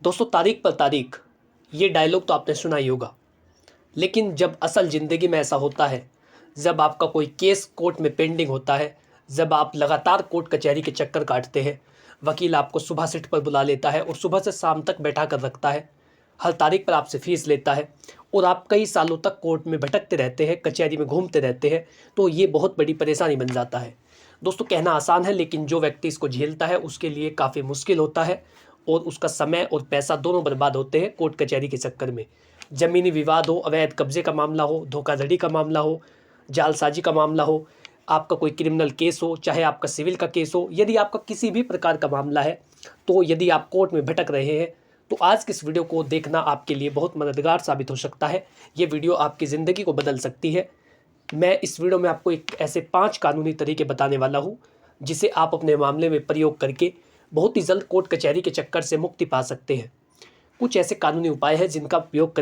दोस्तों, तारीख पर तारीख, ये डायलॉग तो आपने सुना ही होगा। लेकिन जब असल ज़िंदगी में ऐसा होता है, जब आपका कोई केस कोर्ट में पेंडिंग होता है, जब आप लगातार कोर्ट कचहरी के चक्कर काटते हैं, वकील आपको सुबह सिट पर बुला लेता है और सुबह से शाम तक बैठा कर रखता है, हर तारीख पर आपसे फ़ीस लेता है और आप कई सालों तक कोर्ट में भटकते रहते हैं, कचहरी में घूमते रहते हैं, तो ये बहुत बड़ी परेशानी बन जाता है। दोस्तों, कहना आसान है, लेकिन जो व्यक्ति इसको झेलता है उसके लिए काफ़ी मुश्किल होता है और उसका समय और पैसा दोनों बर्बाद होते हैं कोर्ट कचहरी के चक्कर में। ज़मीनी विवाद हो, अवैध कब्जे का मामला हो, धोखाधड़ी का मामला हो, जालसाजी का मामला हो, आपका कोई क्रिमिनल केस हो, चाहे आपका सिविल का केस हो, यदि आपका किसी भी प्रकार का मामला है, तो यदि आप कोर्ट में भटक रहे हैं, तो आज की इस वीडियो को देखना आपके लिए बहुत मददगार साबित हो सकता है। ये वीडियो आपकी ज़िंदगी को बदल सकती है। मैं इस वीडियो में आपको एक ऐसे 5 कानूनी तरीके बताने वाला हूँ, जिसे आप अपने मामले में प्रयोग करके बहुत ही जल्द कोर्ट कचहरी के चक्कर से मुक्ति पा सकते हैं। कुछ ऐसे कानूनी उपाय हैं जिनका प्रयोग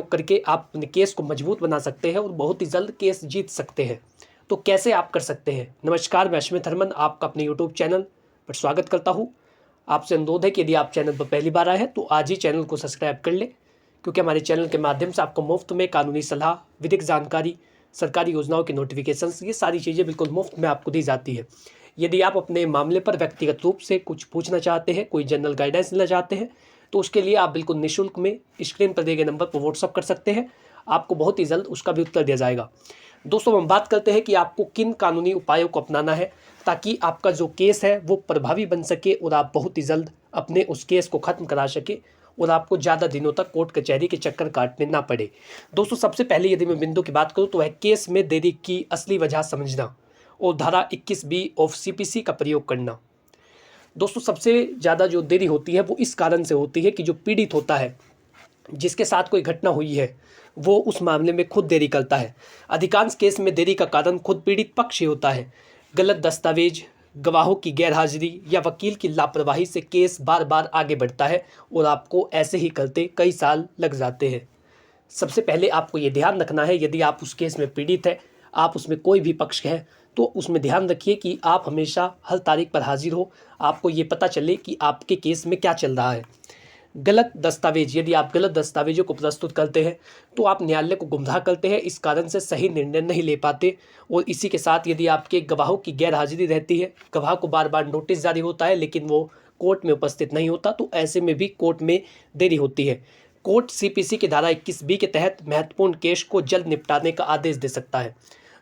करके आप अपने केस को मजबूत बना सकते हैं और बहुत ही जल्द केस जीत सकते हैं। तो कैसे आप कर सकते हैं? नमस्कार, मैं अश्मित हरमन आपका अपने यूट्यूब चैनल पर स्वागत करता हूँ। आपसे अनुरोध है कि यदि आप चैनल पर पहली बार आए हैं तो आज ही चैनल को सब्सक्राइब कर लें, क्योंकि हमारे चैनल के माध्यम से आपको मुफ्त में कानूनी सलाह, विधिक जानकारी, सरकारी योजनाओं की नोटिफिकेशंस, ये सारी चीज़ें बिल्कुल मुफ्त में आपको दी जाती है। यदि आप अपने मामले पर व्यक्तिगत रूप से कुछ पूछना चाहते हैं, कोई जनरल गाइडेंस लेना चाहते हैं, तो उसके लिए आप बिल्कुल निःशुल्क में स्क्रीन पर दिए गए नंबर पर व्हाट्सअप कर सकते हैं। आपको बहुत ही जल्द उसका भी उत्तर दिया जाएगा। दोस्तों, हम बात करते हैं कि आपको किन कानूनी उपायों को अपनाना है ताकि आपका जो केस है वो प्रभावी बन सके और आप बहुत ही जल्द अपने उस केस को ख़त्म करा सके और आपको ज़्यादा दिनों तक कोर्ट कचहरी के चक्कर काटने ना पड़े। दोस्तों, सबसे पहले यदि मैं बिंदु की बात करूँ तो वह केस में देरी की असली वजह समझना और धारा 21B ऑफ CPC का प्रयोग करना। दोस्तों, सबसे ज़्यादा जो देरी होती है वो इस कारण से होती है कि जो पीड़ित होता है, जिसके साथ कोई घटना हुई है, वो उस मामले में खुद देरी करता है। अधिकांश केस में देरी का कारण खुद पीड़ित पक्ष ही होता है। गलत दस्तावेज, गवाहों की गैरहाजिरी या वकील की लापरवाही से केस बार बार आगे बढ़ता है और आपको ऐसे ही करते कई साल लग जाते हैं। सबसे पहले आपको ये ध्यान रखना है, यदि आप उस केस में पीड़ित है, आप उसमें कोई भी पक्ष है, तो उसमें ध्यान रखिए कि आप हमेशा हर तारीख पर हाजिर हो, आपको ये पता चले कि आपके केस में क्या चल रहा है। गलत दस्तावेज, यदि आप गलत दस्तावेजों को प्रस्तुत करते हैं तो आप न्यायालय को गुमराह करते हैं, इस कारण से सही निर्णय नहीं ले पाते। और इसी के साथ यदि आपके गवाहों की गैर हाजिरी रहती है, गवाह को बार बार नोटिस जारी होता है लेकिन वो कोर्ट में उपस्थित नहीं होता, तो ऐसे में भी कोर्ट में देरी होती है। कोर्ट CPC की धारा 21B के तहत महत्वपूर्ण केस को जल्द निपटाने का आदेश दे सकता है।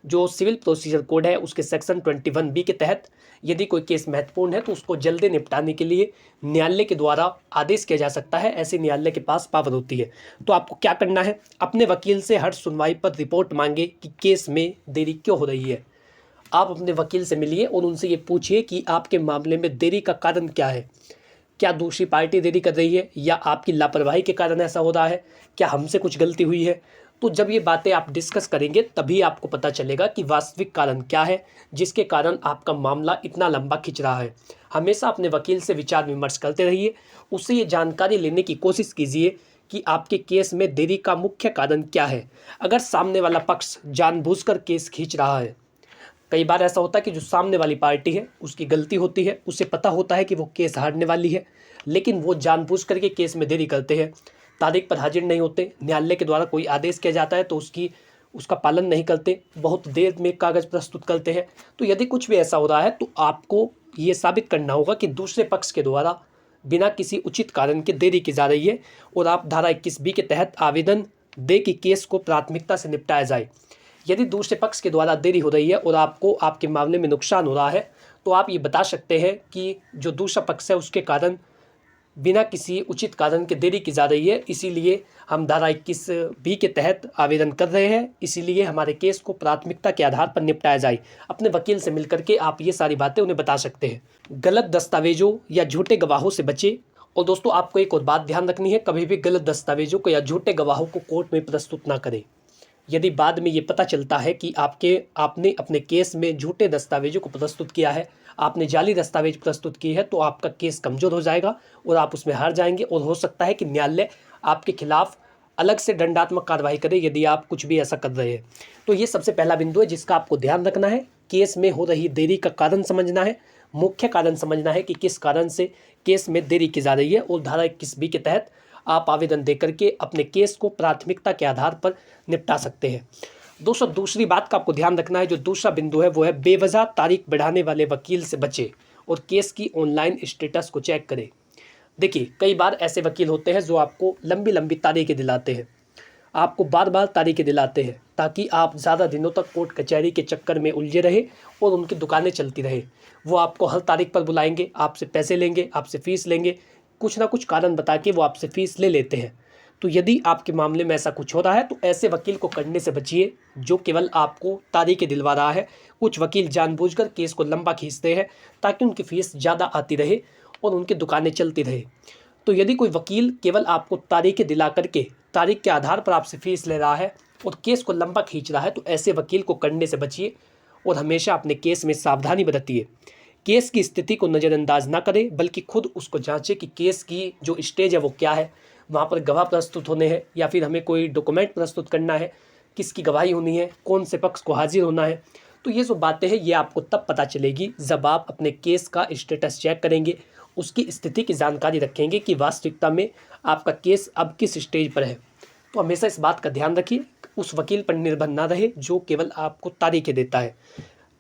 जो सिविल प्रोसीजर कोड है उसके सेक्शन 21B के तहत यदि कोई केस महत्वपूर्ण है तो उसको जल्दी निपटाने के लिए न्यायालय के द्वारा आदेश किया जा सकता है। ऐसे न्यायालय के पास पावर होती है। तो आपको क्या करना है? अपने वकील से हर सुनवाई पर रिपोर्ट मांगे कि केस में देरी क्यों हो रही है। आप अपने वकील से मिलिए और उनसे ये पूछिए कि आपके मामले में देरी का कारण क्या है। क्या दूसरी पार्टी देरी कर रही है या आपकी लापरवाही के कारण ऐसा हो रहा है? क्या हमसे कुछ गलती हुई है? तो जब ये बातें आप डिस्कस करेंगे तभी आपको पता चलेगा कि वास्तविक कारण क्या है जिसके कारण आपका मामला इतना लंबा खिंच रहा है। हमेशा अपने वकील से विचार विमर्श करते रहिए, उससे ये जानकारी लेने की कोशिश कीजिए कि आपके केस में देरी का मुख्य कारण क्या है। अगर सामने वाला पक्ष जानबूझकर केस खींच रहा है, कई बार ऐसा होता है कि जो सामने वाली पार्टी है उसकी गलती होती है, उसे पता होता है कि वो केस हारने वाली है, लेकिन वो जानबूझ करके केस में देरी करते हैं, तारीख पर हाजिर नहीं होते, न्यायालय के द्वारा कोई आदेश किया जाता है तो उसका पालन नहीं करते, बहुत देर में कागज़ प्रस्तुत करते हैं। तो यदि कुछ भी ऐसा हो रहा है तो आपको ये साबित करना होगा कि दूसरे पक्ष के द्वारा बिना किसी उचित कारण के देरी की जा रही है और आप धारा 21B के तहत आवेदन दे कि केस को प्राथमिकता से निपटाया जाए। यदि दूसरे पक्ष के द्वारा देरी हो रही है और आपको आपके मामले में नुकसान हो रहा है तो आप ये बता सकते हैं कि जो दूसरा पक्ष है उसके कारण बिना किसी उचित कारण के देरी की जा रही है, इसीलिए हम धारा 21B के तहत आवेदन कर रहे हैं, इसीलिए हमारे केस को प्राथमिकता के आधार पर निपटाया जाए। अपने वकील से मिलकर के आप ये सारी बातें उन्हें बता सकते हैं। गलत दस्तावेजों या झूठे गवाहों से बचें। और दोस्तों, आपको एक और बात ध्यान रखनी है, कभी भी गलत दस्तावेजों को या झूठे गवाहों को कोर्ट में प्रस्तुत ना करें। यदि बाद में ये पता चलता है कि आपने अपने केस में झूठे दस्तावेजों को प्रस्तुत किया है, आपने जाली दस्तावेज प्रस्तुत की है, तो आपका केस कमज़ोर हो जाएगा और आप उसमें हार जाएंगे और हो सकता है कि न्यायालय आपके खिलाफ अलग से दंडात्मक कार्रवाई करे यदि आप कुछ भी ऐसा कर रहे हैं। तो ये सबसे पहला बिंदु है जिसका आपको ध्यान रखना है। केस में हो रही देरी का कारण समझना है, मुख्य कारण समझना है कि किस कारण से केस में देरी की जा रही है और धारा 21B के तहत आप आवेदन देकर के अपने केस को प्राथमिकता के आधार पर निपटा सकते हैं। दोस्तों, दूसरी बात का आपको ध्यान रखना है, जो दूसरा बिंदु है वो है बेवजह तारीख बढ़ाने वाले वकील से बचे और केस की ऑनलाइन स्टेटस को चेक करें। देखिए, कई बार ऐसे वकील होते हैं जो आपको लंबी लंबी तारीखें दिलाते हैं, आपको बार बार तारीखें दिलाते हैं ताकि आप ज़्यादा दिनों तक कोर्ट कचहरी के चक्कर में उलझे रहे और उनकी दुकानें चलती रहे। वो आपको हर तारीख पर बुलाएंगे, आपसे पैसे लेंगे, आपसे फ़ीस लेंगे, कुछ ना कुछ कारण बता के वो आपसे फ़ीस ले लेते हैं। तो यदि आपके मामले में ऐसा कुछ हो रहा है तो ऐसे वकील को करने से बचिए जो केवल आपको तारीखें दिलवा रहा है। कुछ वकील जानबूझकर केस को लंबा खींचते हैं ताकि उनकी फ़ीस ज़्यादा आती रहे और उनकी दुकानें चलती रहे। तो यदि कोई वकील केवल आपको तारीखें दिला करके तारीख के आधार पर आपसे फ़ीस ले रहा है और केस को लंबा खींच रहा है तो ऐसे वकील को करने से बचिए और हमेशा अपने केस में सावधानी बरतिए। केस की स्थिति को नज़रअंदाज ना करें बल्कि खुद उसको जांचें कि केस की जो स्टेज है वो क्या है, वहाँ पर गवाह प्रस्तुत होने हैं या फिर हमें कोई डॉक्यूमेंट प्रस्तुत करना है, किसकी गवाही होनी है, कौन से पक्ष को हाजिर होना है। तो ये जो बातें हैं ये आपको तब पता चलेगी जब आप अपने केस का स्टेटस चेक करेंगे, उसकी स्थिति की जानकारी रखेंगे कि वास्तविकता में आपका केस अब किस स्टेज पर है। तो हमेशा इस बात का ध्यान रखिए, उस वकील पर निर्भर ना रहे जो केवल आपको तारीखें देता है।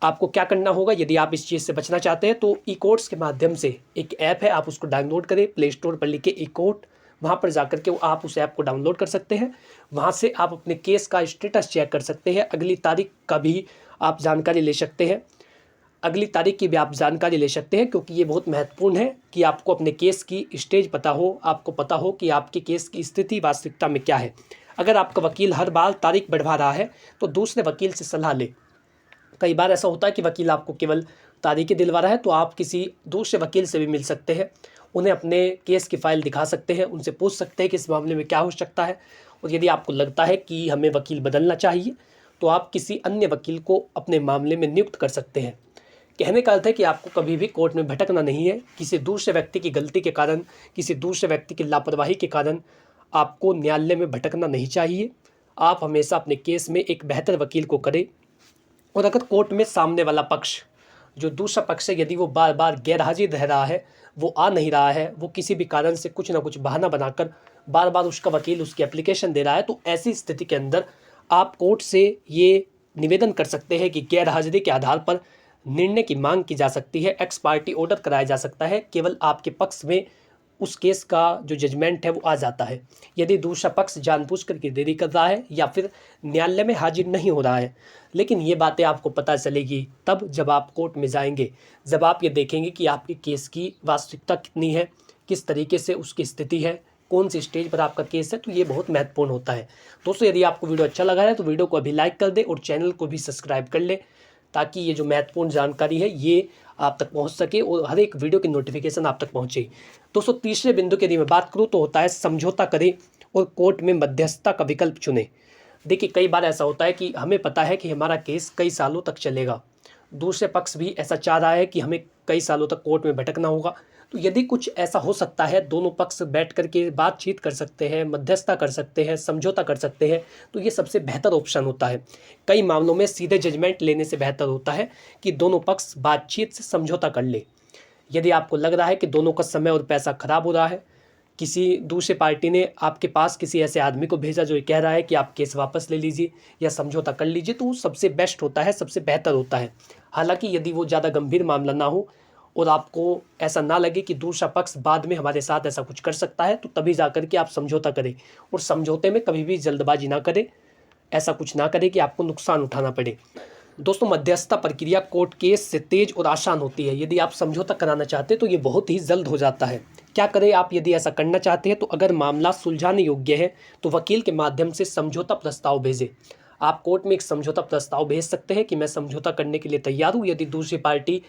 आपको क्या करना होगा, यदि आप इस चीज़ से बचना चाहते हैं तो ई कोर्ट्स के माध्यम से एक ऐप है, आप उसको डाउनलोड करें, प्ले स्टोर पर लिखे ई कोर्ट, वहाँ पर जाकर के आप उस ऐप को डाउनलोड कर सकते हैं। वहाँ से आप अपने केस का स्टेटस चेक कर सकते हैं, अगली तारीख का भी आप जानकारी ले सकते हैं, अगली तारीख की भी आप जानकारी ले सकते हैं, क्योंकि ये बहुत महत्वपूर्ण है कि आपको अपने केस की स्टेज पता हो, आपको पता हो कि आपके केस की स्थिति वास्तविकता में क्या है। अगर आपका वकील हर बार तारीख बढ़वा रहा है तो दूसरे वकील से सलाह ले। कई बार ऐसा होता है कि वकील आपको केवल तारीखें दिलवा रहा है तो आप किसी दूसरे वकील से भी मिल सकते हैं, उन्हें अपने केस की फ़ाइल दिखा सकते हैं, उनसे पूछ सकते हैं कि इस मामले में क्या हो सकता है। और यदि आपको लगता है कि हमें वकील बदलना चाहिए तो आप किसी अन्य वकील को अपने मामले में नियुक्त कर सकते हैं। कहने का अर्थ है कि आपको कभी भी कोर्ट में भटकना नहीं है। किसी दूसरे व्यक्ति की गलती के कारण, किसी दूसरे व्यक्ति की लापरवाही के कारण आपको न्यायालय में भटकना नहीं चाहिए। आप हमेशा अपने केस में एक बेहतर वकील को करें। और अगर कोर्ट में सामने वाला पक्ष, जो दूसरा पक्ष है, यदि वो बार बार गैरहाजिर रह रहा है, वो आ नहीं रहा है, वो किसी भी कारण से कुछ ना कुछ बहाना बनाकर बार बार उसका वकील उसकी एप्लीकेशन दे रहा है, तो ऐसी स्थिति के अंदर आप कोर्ट से ये निवेदन कर सकते हैं कि गैरहाजिरी के आधार पर निर्णय की मांग की जा सकती है, एक्स पार्टी ऑर्डर कराया जा सकता है, केवल आपके पक्ष में उस केस का जो जजमेंट है वो आ जाता है। यदि दूसरा पक्ष जानबूझकर के देरी कर रहा है या फिर न्यायालय में हाजिर नहीं हो रहा है, लेकिन ये बातें आपको पता चलेगी तब जब आप कोर्ट में जाएंगे, जब आप ये देखेंगे कि आपके केस की वास्तविकता कितनी है, किस तरीके से उसकी स्थिति है, कौन सी स्टेज पर आपका केस है। तो ये बहुत महत्वपूर्ण होता है। दोस्तों, यदि आपको वीडियो अच्छा लगा है तो वीडियो को अभी लाइक कर दे और चैनल को भी सब्सक्राइब कर ले, ताकि ये जो महत्वपूर्ण जानकारी है ये आप तक पहुंच सके और हर एक वीडियो की नोटिफिकेशन आप तक पहुंचे। दोस्तों, तीसरे बिंदु की यदि मैं बात करूं तो होता है समझौता करें और कोर्ट में मध्यस्थता का विकल्प चुनें। देखिए, कई बार ऐसा होता है कि हमें पता है कि हमारा केस कई सालों तक चलेगा, दूसरे पक्ष भी ऐसा चाह रहा है कि हमें कई सालों तक कोर्ट में भटकना होगा। तो यदि कुछ ऐसा हो सकता है, दोनों पक्ष बैठ कर के बातचीत कर सकते हैं, मध्यस्थता कर सकते हैं, समझौता कर सकते हैं, तो ये सबसे बेहतर ऑप्शन होता है। कई मामलों में सीधे जजमेंट लेने से बेहतर होता है कि दोनों पक्ष बातचीत से समझौता कर ले। यदि आपको लग रहा है कि दोनों का समय और पैसा खराब हो रहा है, किसी दूसरे पार्टी ने आपके पास किसी ऐसे आदमी को भेजा जो ये कह रहा है कि आप केस वापस ले लीजिए या समझौता कर लीजिए, तो वो सबसे बेस्ट होता है, सबसे बेहतर होता है। हालांकि यदि वो ज़्यादा गंभीर मामला ना हो और आपको ऐसा ना लगे कि दूसरा पक्ष बाद में हमारे साथ ऐसा कुछ कर सकता है, तो तभी जा कर के आप समझौता करें। और समझौते में कभी भी जल्दबाजी ना करें, ऐसा कुछ ना करें कि आपको नुकसान उठाना पड़े। दोस्तों, मध्यस्थता प्रक्रिया कोर्ट केस से तेज और आसान होती है। यदि आप समझौता कराना चाहते हैं तो ये बहुत ही जल्द हो जाता है। क्या करें आप यदि ऐसा करना चाहते हैं तो अगर मामला सुलझाने योग्य है तो वकील के माध्यम से समझौता प्रस्ताव भेजें। आप कोर्ट में एक समझौता प्रस्ताव भेज सकते हैं कि मैं समझौता करने के लिए तैयार हूँ, यदि दूसरी पार्टी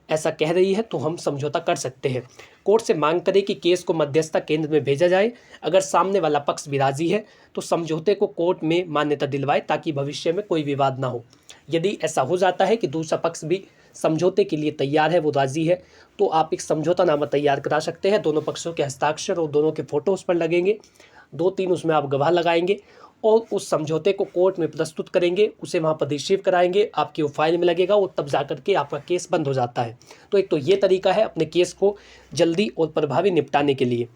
ऐसा कह रही है तो हम समझौता कर सकते हैं। कोर्ट से मांग करें कि केस को मध्यस्थता केंद्र में भेजा जाए। अगर सामने वाला पक्ष भी राजी है तो समझौते को कोर्ट में मान्यता दिलवाए ताकि भविष्य में कोई विवाद ना हो। यदि ऐसा हो जाता है कि दूसरा पक्ष भी समझौते के लिए तैयार है, वो राजी है, तो आप एक समझौतानामा तैयार करा सकते हैं। दोनों पक्षों के हस्ताक्षर और दोनों के फोटो उस पर लगेंगे, 2-3 उसमें आप गवाह लगाएंगे और उस समझौते को कोर्ट में प्रस्तुत करेंगे, उसे वहाँ पर रिसीव कराएंगे, आपकी वो फाइल में लगेगा और तब जा कर के आपका केस बंद हो जाता है। तो एक तो ये तरीका है अपने केस को जल्दी और प्रभावी निपटाने के लिए।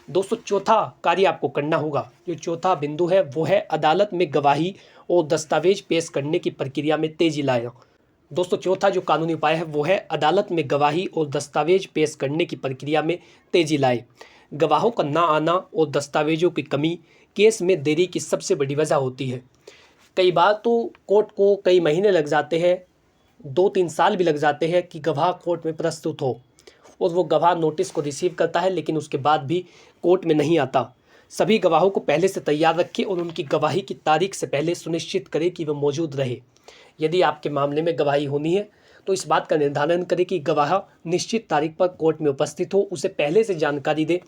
दोस्तों चौथा कार्य आपको करना होगा, जो चौथा बिंदु है वो है अदालत में गवाही और दस्तावेज पेश करने की प्रक्रिया में तेजी लाना। दोस्तों चौथा जो कानूनी उपाय है वो है अदालत में गवाही और दस्तावेज पेश करने की प्रक्रिया में तेजी लाए। गवाहों का ना आना और दस्तावेजों की कमी केस में देरी की सबसे बड़ी वजह होती है। कई बार तो कोर्ट को कई महीने लग जाते हैं, 2-3 साल भी लग जाते हैं कि गवाह कोर्ट में प्रस्तुत हो, और वो गवाह नोटिस को रिसीव करता है लेकिन उसके बाद भी कोर्ट में नहीं आता। सभी गवाहों को पहले से तैयार रखें और उनकी गवाही की तारीख से पहले सुनिश्चित करें कि वह मौजूद रहे। यदि आपके मामले में गवाही होनी है तो इस बात का निर्धारण करें कि गवाह निश्चित तारीख पर कोर्ट में उपस्थित हो, उसे पहले से जानकारी दे।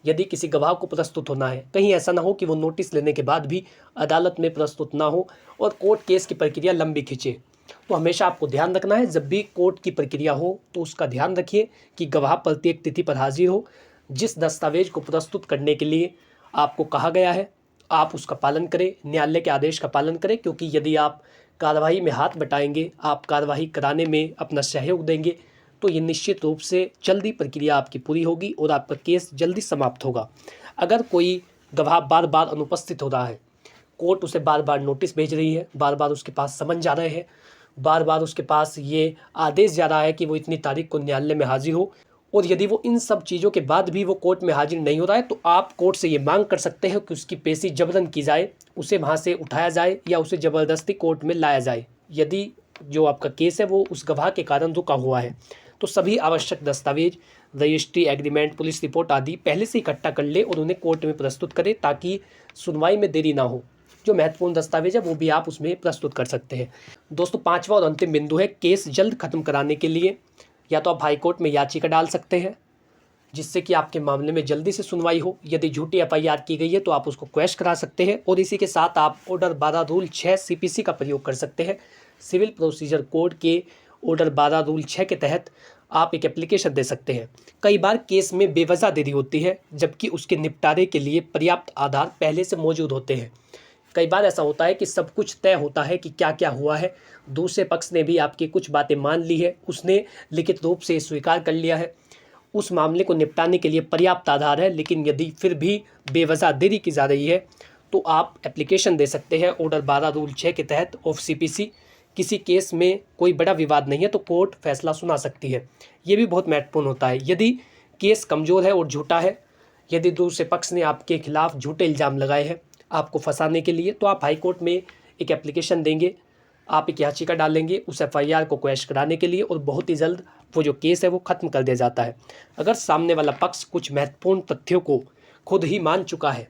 यदि किसी गवाह को प्रस्तुत होना है, कहीं ऐसा ना हो कि वो नोटिस लेने के बाद भी अदालत में प्रस्तुत ना हो और कोर्ट केस की प्रक्रिया लंबी खींचे। तो हमेशा आपको ध्यान रखना है, जब भी कोर्ट की प्रक्रिया हो तो उसका ध्यान रखिए कि गवाह प्रत्येक तिथि पर हाजिर हो। जिस दस्तावेज को प्रस्तुत करने के लिए आपको कहा गया है आप उसका पालन करें, न्यायालय के आदेश का पालन करें, क्योंकि यदि आप कार्रवाई में हाथ बटाएंगे, आप कार्रवाई कराने में अपना सहयोग देंगे, तो ये निश्चित रूप से जल्दी प्रक्रिया आपकी पूरी होगी और आपका केस जल्दी समाप्त होगा। अगर कोई गवाह बार बार अनुपस्थित हो रहा है, कोर्ट उसे बार बार नोटिस भेज रही है, बार बार उसके पास समन जा रहे हैं, बार बार उसके पास ये आदेश जा रहा है कि वो इतनी तारीख को न्यायालय में हाजिर हो, और यदि वो इन सब चीज़ों के बाद भी वो कोर्ट में हाजिर नहीं हो रहा है, तो आप कोर्ट से ये मांग कर सकते हैं कि उसकी पेशी जबरन की जाए, उसे वहाँ से उठाया जाए या उसे ज़बरदस्ती कोर्ट में लाया जाए, यदि जो आपका केस है वो उस गवाह के कारण रुका हुआ है। तो सभी आवश्यक दस्तावेज, रजिस्ट्री एग्रीमेंट, पुलिस रिपोर्ट आदि पहले से इकट्ठा कर ले और उन्हें कोर्ट में प्रस्तुत करें, ताकि सुनवाई में देरी ना हो। जो महत्वपूर्ण दस्तावेज है वो भी आप उसमें प्रस्तुत कर सकते हैं। दोस्तों पांचवा और अंतिम बिंदु है केस जल्द खत्म कराने के लिए या तो आप हाईकोर्ट में याचिका डाल सकते हैं, जिससे कि आपके मामले में जल्दी से सुनवाई हो। यदि झूठी एफआईआर की गई है तो आप उसको क्वैश करा सकते हैं, और इसी के साथ आप ऑर्डर 12 रूल 6 सीपीसी का प्रयोग कर सकते हैं। सिविल प्रोसीजर कोड के ऑर्डर 12 रूल 6 के तहत आप एक एप्लीकेशन दे सकते हैं। कई बार केस में बेवजह देरी होती है, जबकि उसके निपटारे के लिए पर्याप्त आधार पहले से मौजूद होते हैं। कई बार ऐसा होता है कि सब कुछ तय होता है कि क्या क्या हुआ है, दूसरे पक्ष ने भी आपकी कुछ बातें मान ली है, उसने लिखित रूप से स्वीकार कर लिया है, उस मामले को निपटाने के लिए पर्याप्त आधार है, लेकिन यदि फिर भी बेवजह देरी की जा रही है तो आप एप्लीकेशन दे सकते हैं ऑर्डर 12 रूल 6 के तहत ऑफ सीपीसी। किसी केस में कोई बड़ा विवाद नहीं है तो कोर्ट फैसला सुना सकती है। ये भी बहुत महत्वपूर्ण होता है। यदि केस कमज़ोर है और झूठा है, यदि दूसरे पक्ष ने आपके खिलाफ झूठे इल्ज़ाम लगाए हैं आपको फंसाने के लिए, तो आप हाई कोर्ट में एक एप्लीकेशन देंगे, आप एक याचिका डालेंगे उस एफआईआर को क्वैश कराने के लिए, और बहुत ही जल्द वो जो केस है वो ख़त्म कर दिया जाता है। अगर सामने वाला पक्ष कुछ महत्वपूर्ण तथ्यों को खुद ही मान चुका है,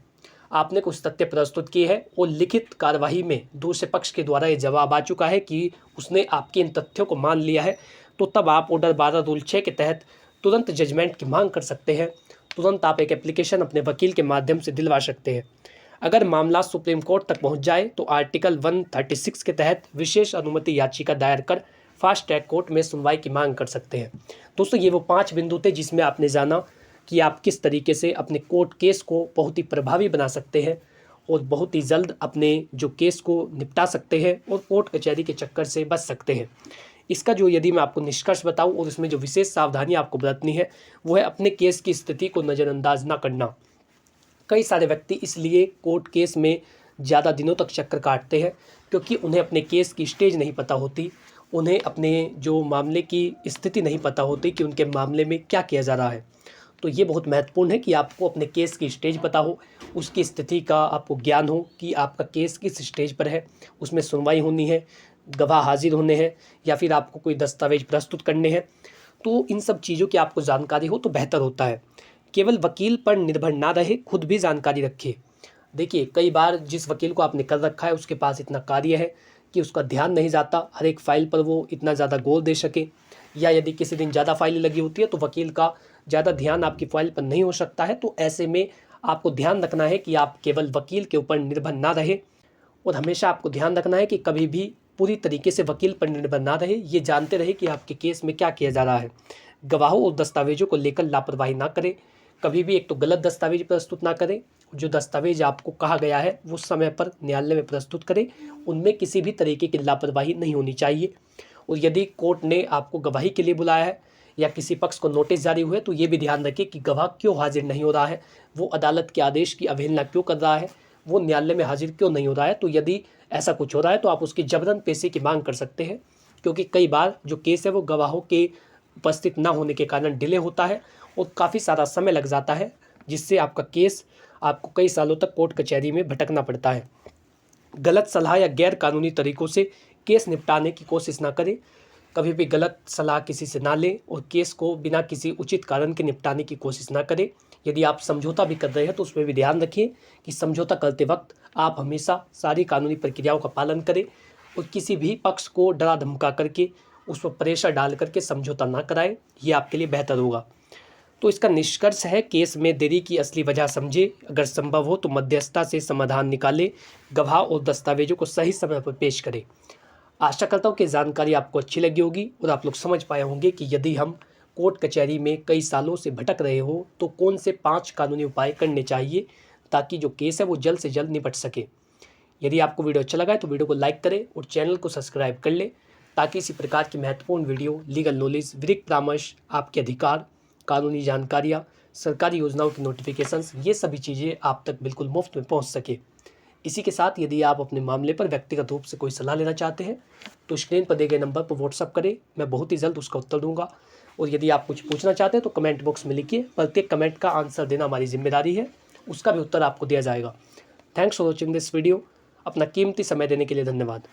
आपने कुछ तथ्य प्रस्तुत किए हैं और लिखित कार्यवाही में दूसरे पक्ष के द्वारा ये जवाब आ चुका है कि उसने आपके इन तथ्यों को मान लिया है, तो तब आप ऑर्डर 12 रूल 6 के तहत तुरंत जजमेंट की मांग कर सकते हैं। तुरंत आप एक एप्लीकेशन अपने वकील के माध्यम से दिलवा सकते हैं। अगर मामला सुप्रीम कोर्ट तक पहुंच जाए तो आर्टिकल 136 के तहत विशेष अनुमति याचिका दायर कर फास्ट ट्रैक कोर्ट में सुनवाई की मांग कर सकते हैं। दोस्तों ये वो 5 बिंदु थे जिसमें आपने जाना कि आप किस तरीके से अपने कोर्ट केस को बहुत ही प्रभावी बना सकते हैं और बहुत ही जल्द अपने जो केस को निपटा सकते हैं और कोर्ट कचहरी के चक्कर से बच सकते हैं। इसका जो यदि मैं आपको निष्कर्ष बताऊं और इसमें जो विशेष सावधानी आपको बरतनी है वो है अपने केस की स्थिति को नज़रअंदाज ना करना। कई सारे व्यक्ति इसलिए कोर्ट केस में ज़्यादा दिनों तक चक्कर काटते हैं क्योंकि उन्हें अपने केस की स्टेज नहीं पता होती, उन्हें अपने जो मामले की स्थिति नहीं पता होती कि उनके मामले में क्या किया जा रहा है। तो ये बहुत महत्वपूर्ण है कि आपको अपने केस की स्टेज पता हो, उसकी स्थिति का आपको ज्ञान हो कि आपका केस किस स्टेज पर है, उसमें सुनवाई होनी है, गवाह हाजिर होने हैं या फिर आपको कोई दस्तावेज प्रस्तुत करने हैं। तो इन सब चीज़ों की आपको जानकारी हो तो बेहतर होता है। केवल वकील पर निर्भर ना रहे, खुद भी जानकारी रखें। देखिए कई बार जिस वकील को आपने कर रखा है उसके पास इतना कार्य है कि उसका ध्यान नहीं जाता हर एक फ़ाइल पर वो इतना ज़्यादा गौर दे सके, या यदि किसी दिन ज़्यादा फाइलें लगी होती है तो वकील का ज़्यादा ध्यान आपकी फ़ाइल पर नहीं हो सकता है। तो ऐसे में आपको ध्यान रखना है कि आप केवल वकील के ऊपर निर्भर ना रहे, और हमेशा आपको ध्यान रखना है कि कभी भी पूरी तरीके से वकील पर निर्भर ना रहे, ये जानते रहे कि आपके केस में क्या किया जा रहा है। गवाहों और दस्तावेजों को लेकर लापरवाही ना करें, कभी भी एक तो गलत दस्तावेज प्रस्तुत ना करें, जो दस्तावेज आपको कहा गया है वो समय पर न्यायालय में प्रस्तुत करें, उनमें किसी भी तरीके की लापरवाही नहीं होनी चाहिए। और यदि कोर्ट ने आपको गवाही के लिए बुलाया है या किसी पक्ष को नोटिस जारी हुए तो ये भी ध्यान रखें कि गवाह क्यों हाजिर नहीं हो रहा है, वो अदालत के आदेश की अवहेलना क्यों कर रहा है, वो न्यायालय में हाजिर क्यों नहीं हो रहा है। तो यदि ऐसा कुछ हो रहा है तो आप उसकी जबरन पेशी की मांग कर सकते हैं, क्योंकि कई बार जो केस है वो गवाहों के उपस्थित ना होने के कारण डिले होता है और काफ़ी सारा समय लग जाता है, जिससे आपका केस आपको कई सालों तक कोर्ट कचहरी में भटकना पड़ता है। गलत सलाह या गैर कानूनी तरीकों से केस निपटाने की कोशिश ना करें। कभी भी गलत सलाह किसी से ना लें और केस को बिना किसी उचित कारण के निपटाने की कोशिश ना करें। यदि आप समझौता भी कर रहे हैं तो उसमें भी ध्यान रखिए कि समझौता करते वक्त आप हमेशा सारी कानूनी प्रक्रियाओं का पालन करें और किसी भी पक्ष को डरा धमका करके उस पर प्रेशर डाल करके समझौता ना कराएं। ये आपके लिए बेहतर होगा। तो इसका निष्कर्ष है, केस में देरी की असली वजह समझे, अगर संभव हो तो मध्यस्थता से समाधान निकाले, गवाह और दस्तावेजों को सही समय पर पेश करें। आशा करता हूँ कि जानकारी आपको अच्छी लगी होगी और आप लोग समझ पाए होंगे कि यदि हम कोर्ट कचहरी में कई सालों से भटक रहे हो तो कौन से 5 कानूनी उपाय करने चाहिए ताकि जो केस है वो जल्द से जल्द निपट सके। यदि आपको वीडियो अच्छा लगा है तो वीडियो को लाइक करें और चैनल को सब्सक्राइब कर लें, ताकि इसी प्रकार की महत्वपूर्ण वीडियो, लीगल नॉलेज, विधिक परामर्श, आपके अधिकार, कानूनी जानकारियाँ, सरकारी योजनाओं की नोटिफिकेशंस, ये सभी चीज़ें आप तक बिल्कुल मुफ्त में पहुंच सके। इसी के साथ यदि आप अपने मामले पर व्यक्तिगत रूप से कोई सलाह लेना चाहते हैं तो स्क्रीन पर दिए गए नंबर पर व्हाट्सअप करें, मैं बहुत ही जल्द उसका उत्तर दूंगा। और यदि आप कुछ पूछना चाहते हैं तो कमेंट बॉक्स में लिखिए, प्रत्येक कमेंट का आंसर देना हमारी जिम्मेदारी है, उसका भी उत्तर आपको दिया जाएगा। Thanks for watching this video. अपना कीमती समय देने के लिए धन्यवाद।